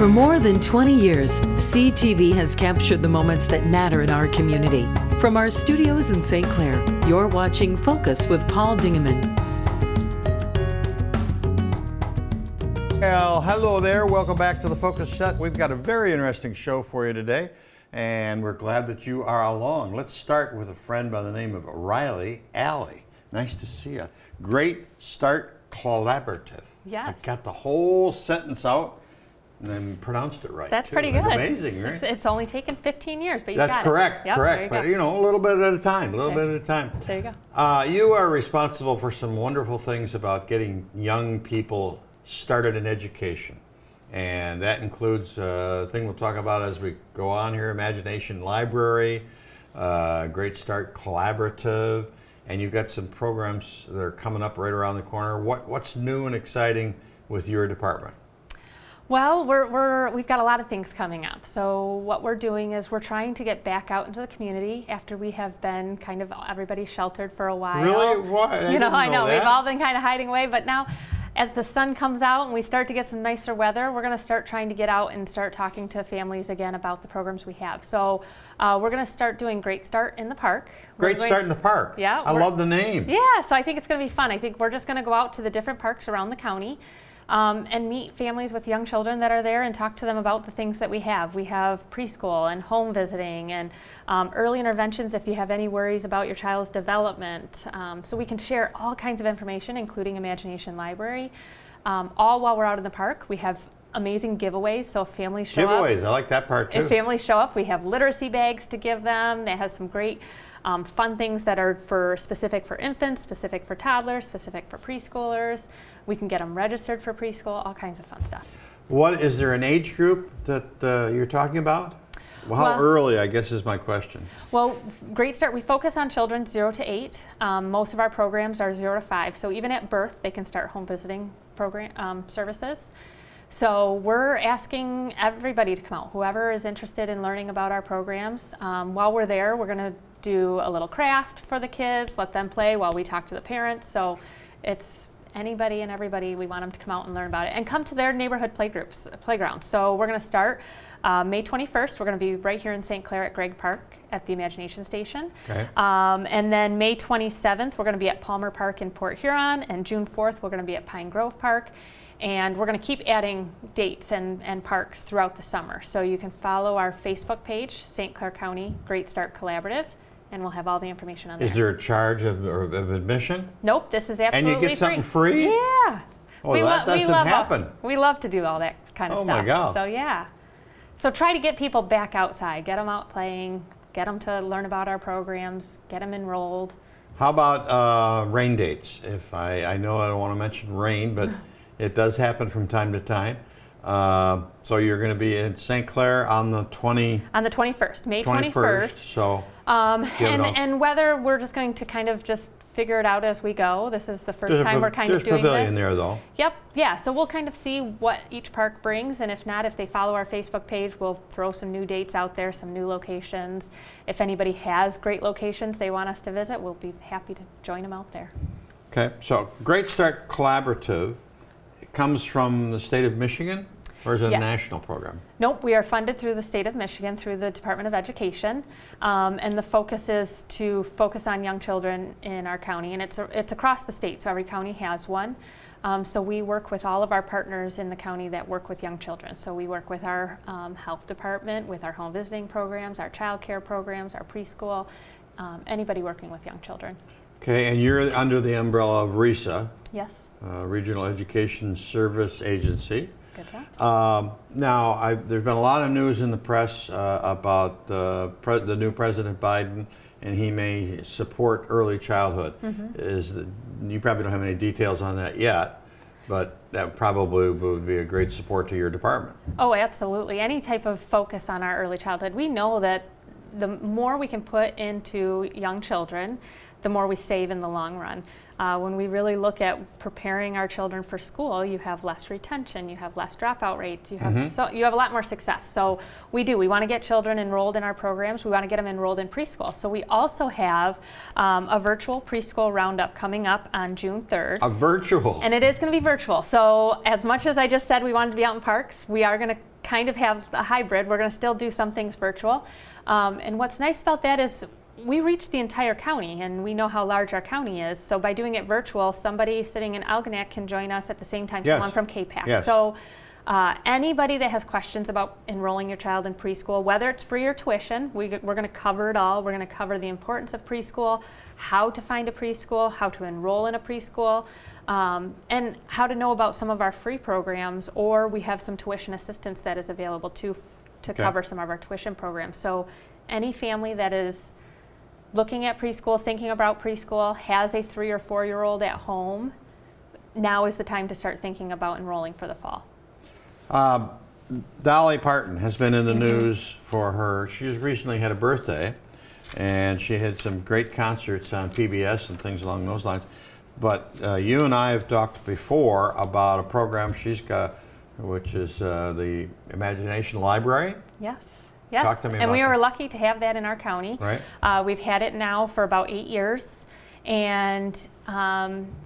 For more than 20 years, CTV has captured the moments that matter in our community. From our studios in St. Clair, you're watching Focus with Paul Dingeman. Well, hello there. Welcome back to the Focus Set. We've got a very interesting show for you today, and we're glad that you are along. Let's start with a friend by the name of Riley Alley. Nice to see you. Great Start Collabrative. Yeah. I got the whole sentence out and then pronounced it right. That's too. pretty good. That's amazing, right? It's only taken 15 years, but you That's got correct, it. Yep, correct. there But you you know, a little bit at a time, bit at a time. There you go. You are responsible for some wonderful things about getting young people started in education. And that includes a thing we'll talk about as we go on here, Imagination Library, Great Start Collabrative, and you've got some programs that are coming up right around the corner. What's new and exciting with your department? Well, we've got a lot of things coming up. So what we're doing is we're trying to get back out into the community after we have been kind of everybody sheltered for a while. Really? Why? I know we've all been kind of hiding away, but now as the sun comes out and we start to get some nicer weather, we're going to start trying to get out and start talking to families again about the programs we have. So we're going to start doing Great Start in the Park. Great Start in the Park. Yeah. I love the name. Yeah, so I think it's going to be fun. I think we're just going to go out to the different parks around the county and meet families with young children that are there and talk to them about the things that we have. We have preschool and home visiting and early interventions if you have any worries about your child's development. So we can share all kinds of information, including Imagination Library, all while we're out in the park. We have amazing giveaways, so if families show up. Giveaways, I like that part too. If families show up, we have literacy bags to give them. They have some great fun things that are specific for infants, specific for toddlers, specific for preschoolers. We can get them registered for preschool, all kinds of fun stuff. Is there an age group that you're talking about? Well, how early, I guess, is my question. Well, Great Start, we focus on children 0 to 8. Most of our programs are 0 to 5. So even at birth, they can start home visiting program services. So we're asking everybody to come out, whoever is interested in learning about our programs. While we're there, we're going to do a little craft for the kids, let them play while we talk to the parents. So it's anybody and everybody, we want them to come out and learn about it and come to their neighborhood playgrounds. So we're going to start May 21st. We're going to be right here in St. Clair at Gregg Park at the Imagination Station. Okay. And then May 27th, we're going to be at Palmer Park in Port Huron, and June 4th, we're going to be at Pine Grove Park. And we're going to keep adding dates and parks throughout the summer. So you can follow our Facebook page, St. Clair County Great Start Collaborative, and we'll have all the information on there. Is there a charge of admission? Nope, this is absolutely free. And you get something free? Yeah. Oh, that doesn't happen. We love to do all that kind of stuff. Oh my God. So yeah. So try to get people back outside, get them out playing, get them to learn about our programs, get them enrolled. How about rain dates? I know I don't want to mention rain, but it does happen from time to time. So you're going to be in St. Clair on the 21st, May 21st. So and whether we're just going to kind of just figure it out as we go. This is the first time we're kind of doing this. There's a pavilion there, though. Yep, yeah. So we'll kind of see what each park brings, and if not, if they follow our Facebook page, we'll throw some new dates out there, some new locations. If anybody has great locations they want us to visit, we'll be happy to join them out there. Okay, so Great Start Collaborative. Comes from the state of Michigan, or is it a national program? Nope, we are funded through the state of Michigan, through the Department of Education, and the focus is to focus on young children in our county, and it's across the state, so every county has one. So we work with all of our partners in the county that work with young children. So we work with our health department, with our home visiting programs, our child care programs, our preschool, anybody working with young children. Okay, and you're under the umbrella of RESA. Yes. Regional Education Service Agency. Good job. Now, there's been a lot of news in the press about the new President Biden, and he may support early childhood. You probably don't have any details on that yet, but that probably would be a great support to your department. Oh, absolutely. Any type of focus on our early childhood. We know that the more we can put into young children, the more we save in the long run. When we really look at preparing our children for school, you have less retention, you have less dropout rates, you have you have a lot more success. So we want to get children enrolled in our programs. We want to get them enrolled in preschool. So we also have a virtual preschool roundup coming up on June 3rd. A virtual? And it is going to be virtual. So as much as I just said we wanted to be out in parks, we are going to kind of have a hybrid. We're going to still do some things virtual. And what's nice about that is we reach the entire county, and we know how large our county is. So by doing it virtual, somebody sitting in Algonac can join us at the same time someone from KPAC. Yes. So anybody that has questions about enrolling your child in preschool, whether it's free or tuition, we're going to cover it all. We're going to cover the importance of preschool, how to find a preschool, how to enroll in a preschool, and how to know about some of our free programs, or we have some tuition assistance that is available to cover some of our tuition programs. So any family that is looking at preschool, thinking about preschool, has a 3 or 4 year old at home, now is the time to start thinking about enrolling for the fall. Dolly Parton has been in the news for her. She just recently had a birthday, and she had some great concerts on PBS and things along those lines. But you and I have talked before about a program she's got, which is the Imagination Library. Yes. Yes. Talk to me and about we that. were lucky to have that in our county. Right. We've had it now for about 8 years, and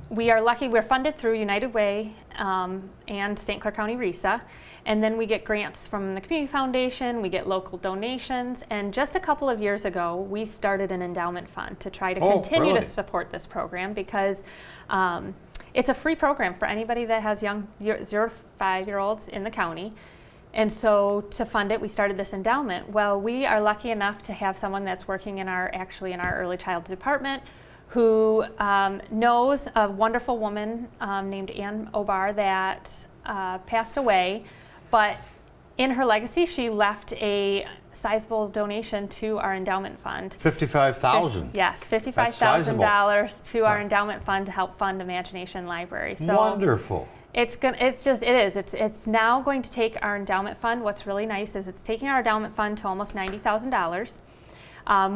we are lucky. We're funded through United Way and St. Clair County RESA, and then we get grants from the Community Foundation, we get local donations, and just a couple of years ago we started an endowment fund to try to continue really? to support this program, because it's a free program for anybody that has young 0 to 5 year olds in the county. And so to fund it, we started this endowment. Well, we are lucky enough to have someone that's working in our early childhood department who knows a wonderful woman named Ann Obar that passed away, but in her legacy, she left a sizable donation to our endowment fund. $55,000. Yes, $55,000 to our endowment fund to help fund Imagination Library. So wonderful. It's now going to take our endowment fund. What's really nice is it's taking our endowment fund to almost $90,000.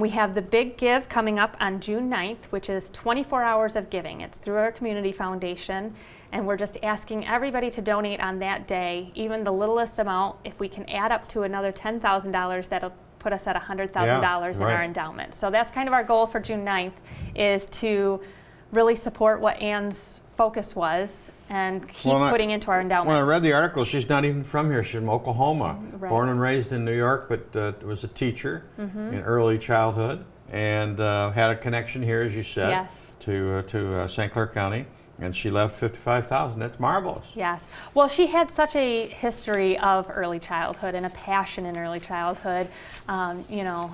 We have the big give coming up on June 9th, which is 24 hours of giving. It's through our community foundation, and we're just asking everybody to donate on that day, even the littlest amount. If we can add up to another $10,000, that'll put us at $100,000 in our endowment. So that's kind of our goal for June 9th, is to really support what Ann's focus was and keep putting into our endowment. When I read the article, she's not even from here. She's from Oklahoma, born and raised in New York, but was a teacher in early childhood, and had a connection here, as you said, to St. Clair County. And she left $55,000. That's marvelous. Yes. Well, she had such a history of early childhood and a passion in early childhood. You know,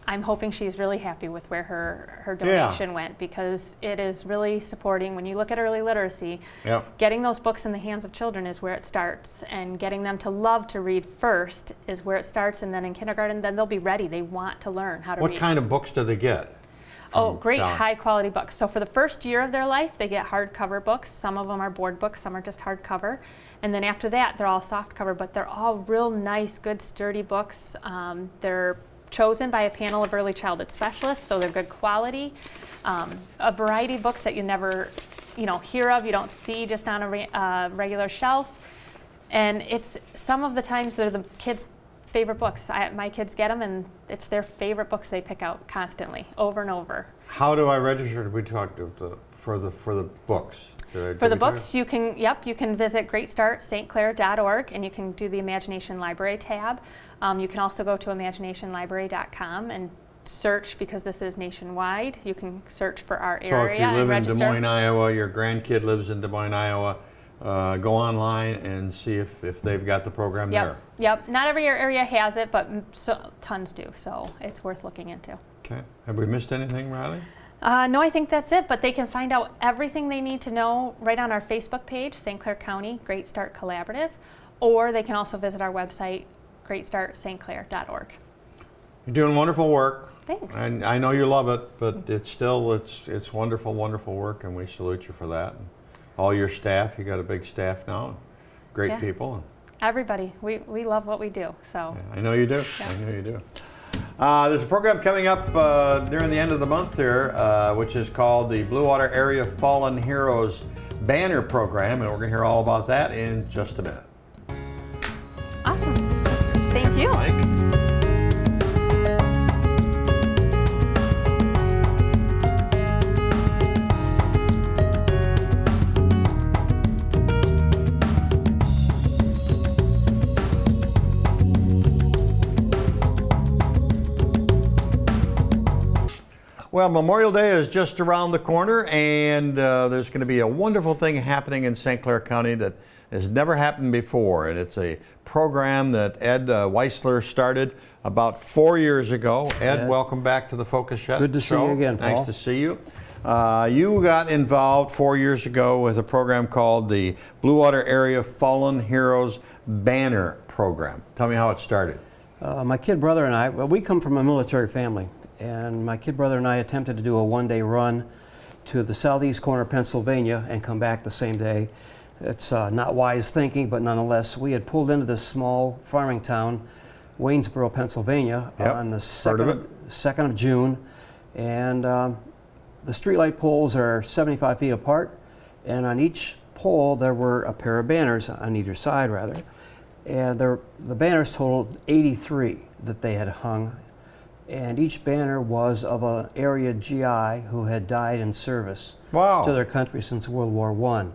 I'm hoping she's really happy with where her donation went, because it is really supporting. When you look at early literacy, getting those books in the hands of children is where it starts, and getting them to love to read first is where it starts, and then in kindergarten, then they'll be ready. They want to learn how to read. What kind of books do they get? Oh, great high quality books. So for the first year of their life, they get hardcover books. Some of them are board books, some are just hardcover. And then after that, they're all softcover, but they're all real nice, good, sturdy books. They're chosen by a panel of early childhood specialists, so they're good quality. A variety of books that you never, hear of, you don't see just on a regular shelf. And it's some of the times they're the kids' favorite books. My kids get them, and it's their favorite books they pick out constantly, over and over. How do I register? Did we talk for the books? For the books, you can visit greatstartstclair.org, and you can do the Imagination Library tab. You can also go to imaginationlibrary.com and search, because this is nationwide. You can search for our area and register. So if you live in Des Moines, Iowa, your grandkid lives in Des Moines, Iowa, go online and see if they've got the program there. Yep. Not every area has it, but tons do. So it's worth looking into. Okay. Have we missed anything, Riley? No, I think that's it. But they can find out everything they need to know right on our Facebook page, St. Clair County Great Start Collaborative, or they can also visit our website, greatstartstclair.org. You're doing wonderful work. Thanks. And I know you love it, but it's wonderful, wonderful work, and we salute you for that. And all your staff, you got a big staff now, great people. Everybody, we love what we do. So I know you do. I know you do. There's a program coming up during the end of the month here, which is called the Blue Water Area Fallen Heroes Banner Program, and we're going to hear all about that in just a minute. Awesome. Thank you. Mike. Well, Memorial Day is just around the corner, and there's going to be a wonderful thing happening in St. Clair County that has never happened before. And it's a program that Ed Weisler started about 4 years ago. Ed, welcome back to the Focus Show. Good to see you again, Paul. Nice to see you. You got involved 4 years ago with a program called the Blue Water Area Fallen Heroes Banner Program. Tell me how it started. My kid brother and I, well, we come from a military family, and my kid brother and I attempted to do a one-day run to the southeast corner of Pennsylvania and come back the same day. It's not wise thinking, but nonetheless, we had pulled into this small farming town, Waynesboro, Pennsylvania, on the 2nd of June, and the streetlight poles are 75 feet apart, and on each pole there were a pair of banners, on either side rather, and the banners totaled 83 that they had hung, and each banner was of an area GI who had died in service to their country since World War I.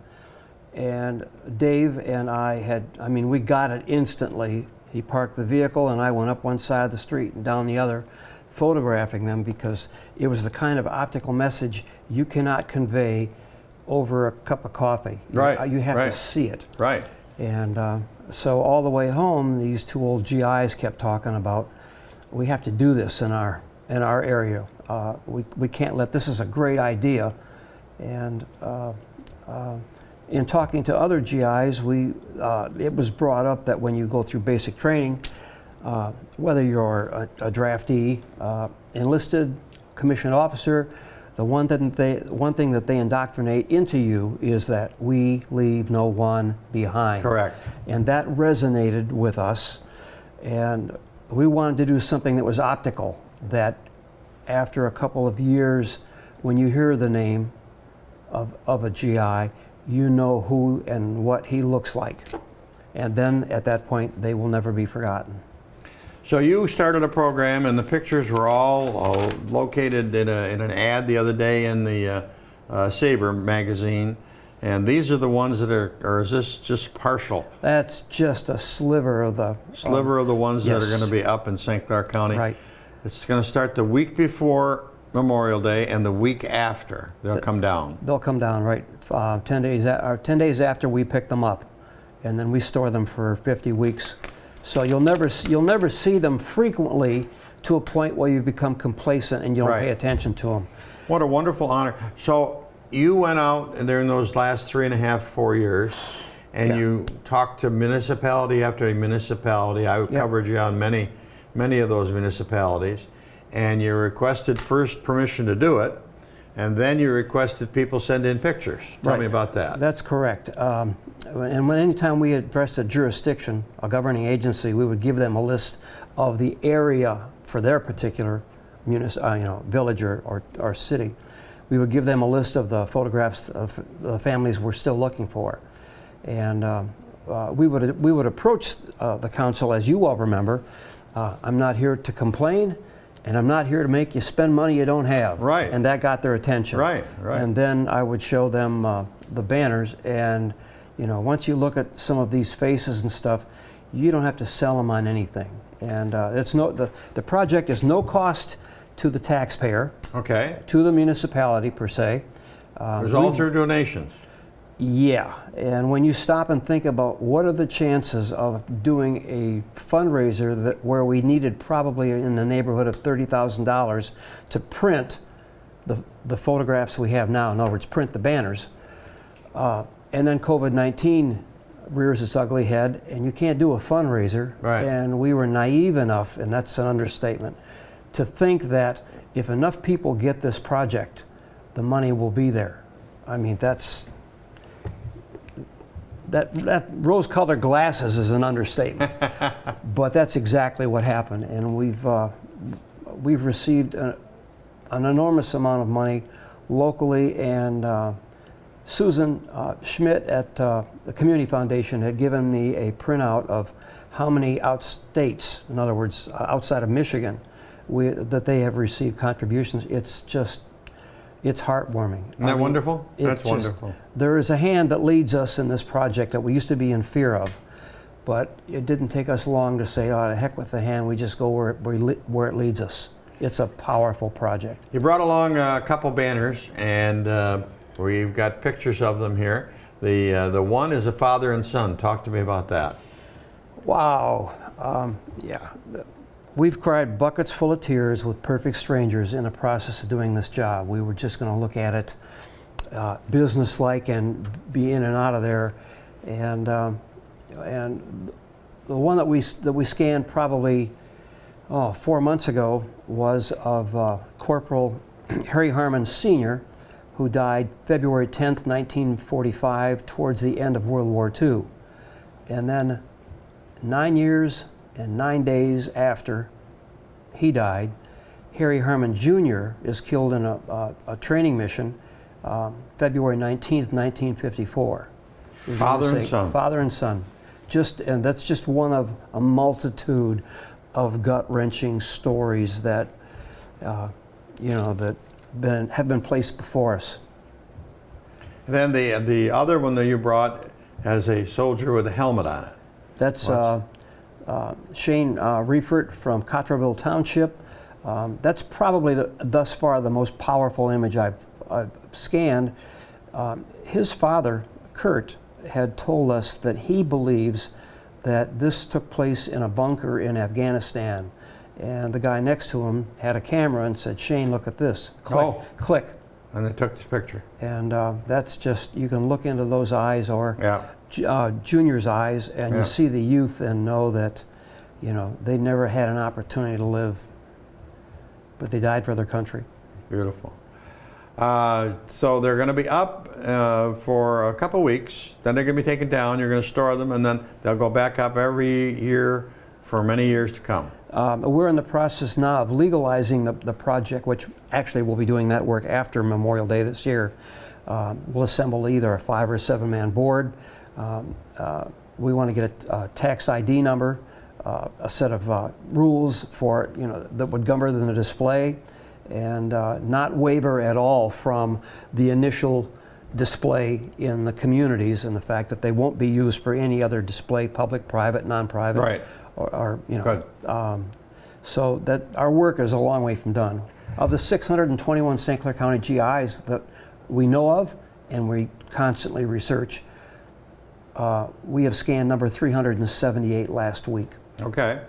And Dave and I we got it instantly. He parked the vehicle and I went up one side of the street and down the other, photographing them, because it was the kind of optical message you cannot convey over a cup of coffee. Right. You have to see it. Right. And so all the way home, these two old GIs kept talking about, we have to do this in our area. We can't let, this is a great idea. And in talking to other GIs, it was brought up that when you go through basic training, whether you're a draftee, enlisted, commissioned officer, the one thing that they indoctrinate into you is that we leave no one behind. Correct. And that resonated with us, and we wanted to do something that was optical, that after a couple of years, when you hear the name of a GI, you know who and what he looks like. And then at that point, they will never be forgotten. So you started a program, and the pictures were all located in an ad the other day in the Saber magazine. And these are the ones that are, or is this just partial? That's just a sliver of the... Sliver of the ones that are going to be up in St. Clair County. Right. It's going to start the week before Memorial Day and the week after. They'll come down. They'll come down, right. 10 days after we pick them up. And then we store them for 50 weeks. So you'll never see them frequently to a point where you become complacent and you don't pay attention to them. What a wonderful honor. So you went out and during those last 3.5, 4 years, and you talked to municipality after municipality. I covered you on many of those municipalities, and you requested first permission to do it, and then you requested people send in pictures. Tell me about that. That's correct. And anytime we addressed a jurisdiction, a governing agency, we would give them a list of the area for their particular village or city. We would give them a list of the photographs of the families we're still looking for. And we would approach the council, as you all remember. I'm not here to complain, and I'm not here to make you spend money you don't have. Right. And that got their attention. Right, right. And then I would show them the banners, and once you look at some of these faces and stuff, you don't have to sell them on anything. And the project is no cost to the taxpayer. Okay. To the municipality per se. It was all through donations. Yeah, and when you stop and think about what are the chances of doing a fundraiser where we needed probably in the neighborhood of $30,000 to print the photographs we have now, in other words, print the banners, and then COVID-19 rears its ugly head, and you can't do a fundraiser. Right. And we were naive enough, and that's an understatement, to think that if enough people get this project, the money will be there. I mean, that rose-colored glasses is an understatement, but that's exactly what happened. And we've received an enormous amount of money locally, and Susan Schmidt at the Community Foundation had given me a printout of how many out-states, in other words, outside of Michigan, that they have received contributions. It's heartwarming. Isn't that wonderful? That's wonderful. There is a hand that leads us in this project that we used to be in fear of, but it didn't take us long to say, oh, to heck with the hand, we just go where it leads us. It's a powerful project. You brought along a couple banners, and we've got pictures of them here. The one is a father and son. Talk to me about that. Wow. Yeah. We've cried buckets full of tears with perfect strangers in the process of doing this job. We were just going to look at it business-like and be in and out of there. And the one that we scanned probably 4 months ago was of Corporal Harry Harmon Sr., who died February 10th, 1945, towards the end of World War II. And then 9 years and 9 days after he died, Harry Harmon Jr. is killed in a training mission, February 19th, 1954. Father and son. Father and son. And that's just one of a multitude of gut-wrenching stories that, that have been placed before us. And then the other one that you brought has a soldier with a helmet on it. That's Shane Riefert from Cotterville Township. That's probably thus far the most powerful image I've scanned. His father, Kurt, had told us that he believes that this took place in a bunker in Afghanistan. And the guy next to him had a camera and said, "Shane, look at this." Click, click. And they took this picture. And that's just, you can look into those eyes or Junior's eyes, and you see the youth and know that, they never had an opportunity to live, but they died for their country. Beautiful. So they're going to be up for a couple weeks, then they're going to be taken down, you're going to store them, and then they'll go back up every year for many years to come. We're in the process now of legalizing the project, which actually we'll be doing that work after Memorial Day this year. We'll assemble either a 5 or 7 man board. We want to get a tax ID number, a set of rules for that would govern the display, and not waver at all from the initial display in the communities, and the fact that they won't be used for any other display, public, private, non-private. Right. Or Good. So that our work is a long way from done. Of the 621 St. Clair County GIs that we know of and we constantly research, we have scanned number 378 last week. Okay.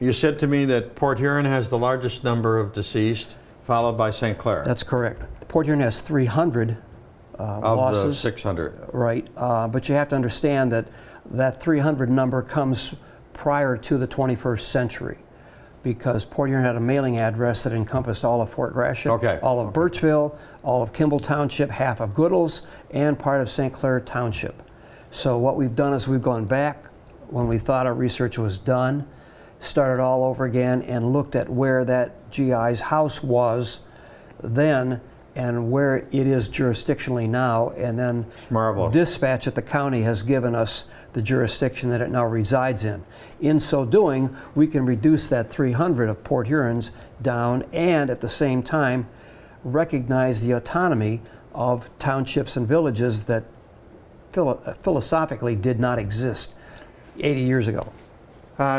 You said to me that Port Huron has the largest number of deceased, followed by St. Clair. That's correct. Port Huron has 300 losses. Of the 600. Right. But you have to understand that 300 number comes prior to the 21st century, because Port Huron had a mailing address that encompassed all of Fort Gratiot, all of Birchville, all of Kimball Township, half of Goodles, and part of St. Clair Township. So what we've done is we've gone back when we thought our research was done, started all over again, and looked at where that GI's house was then and where it is jurisdictionally now, and then dispatch at the county has given us the jurisdiction that it now resides in. In so doing, we can reduce that 300 of Port Hurons down, and at the same time recognize the autonomy of townships and villages that philosophically did not exist 80 years ago.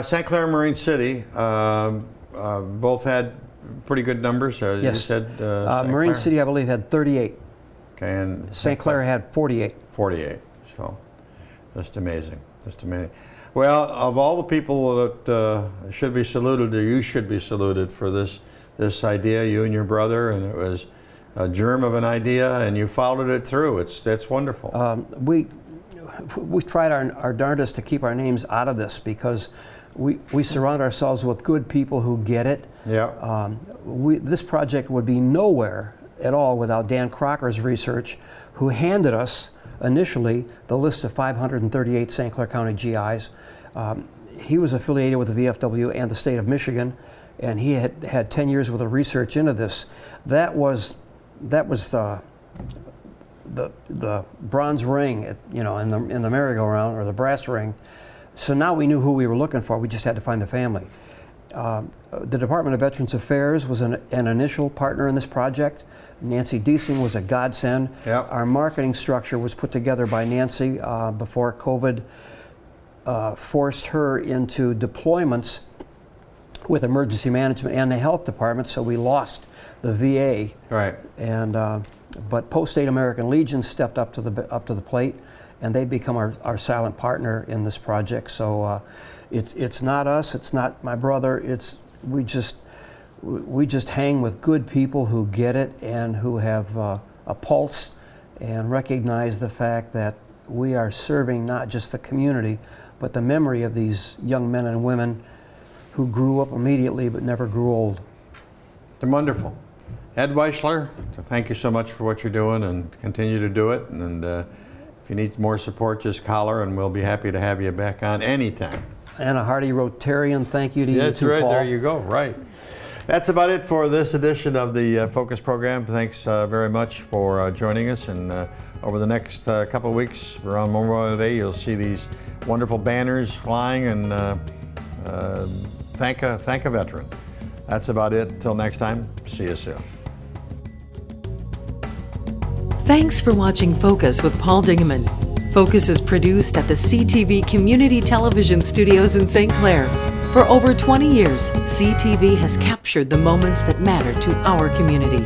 St. Clair and Marine City both had pretty good numbers. Yes. You said Marine City, I believe, had 38. Okay, and St. Clair had 48. 48. So, just amazing. Just amazing. Well, of all the people that should be saluted, or you should be saluted for this idea, you and your brother, and it was a germ of an idea, and you followed it through. That's wonderful. We tried our darndest to keep our names out of this, because we surround ourselves with good people who get it. Yeah. This project would be nowhere at all without Dan Crocker's research, who handed us initially the list of 538 St. Clair County GIs. He was affiliated with the VFW and the state of Michigan, and he had 10 years worth of research into this. That was the bronze ring, in the merry-go-round, or the brass ring. So now we knew who we were looking for. We just had to find the family. The Department of Veterans Affairs was an initial partner in this project. Nancy Deasing was a godsend. Yep. Our marketing structure was put together by Nancy before COVID forced her into deployments with emergency management and the health department, so we lost the VA. Right. And but Post-State American Legion stepped up to the plate, and they become our silent partner in this project. So it's not us, it's not my brother. We just hang with good people who get it and who have a pulse and recognize the fact that we are serving not just the community, but the memory of these young men and women who grew up immediately but never grew old. They're wonderful. Ed Weichler, thank you so much for what you're doing, and continue to do it. And if you need more support, just holler, and we'll be happy to have you back on anytime. And a hearty Rotarian thank you to you too, That's right, Paul. there you go, right. That's about it for this edition of the Focus program. Thanks very much for joining us, and over the next couple of weeks around Memorial Day, you'll see these wonderful banners flying, and thank a veteran. That's about it. Till next time, see you soon. Thanks for watching Focus with Paul Dingeman. Focus is produced at the CTV Community Television Studios in St. Clair. For over 20 years, CTV has captured the moments that matter to our community.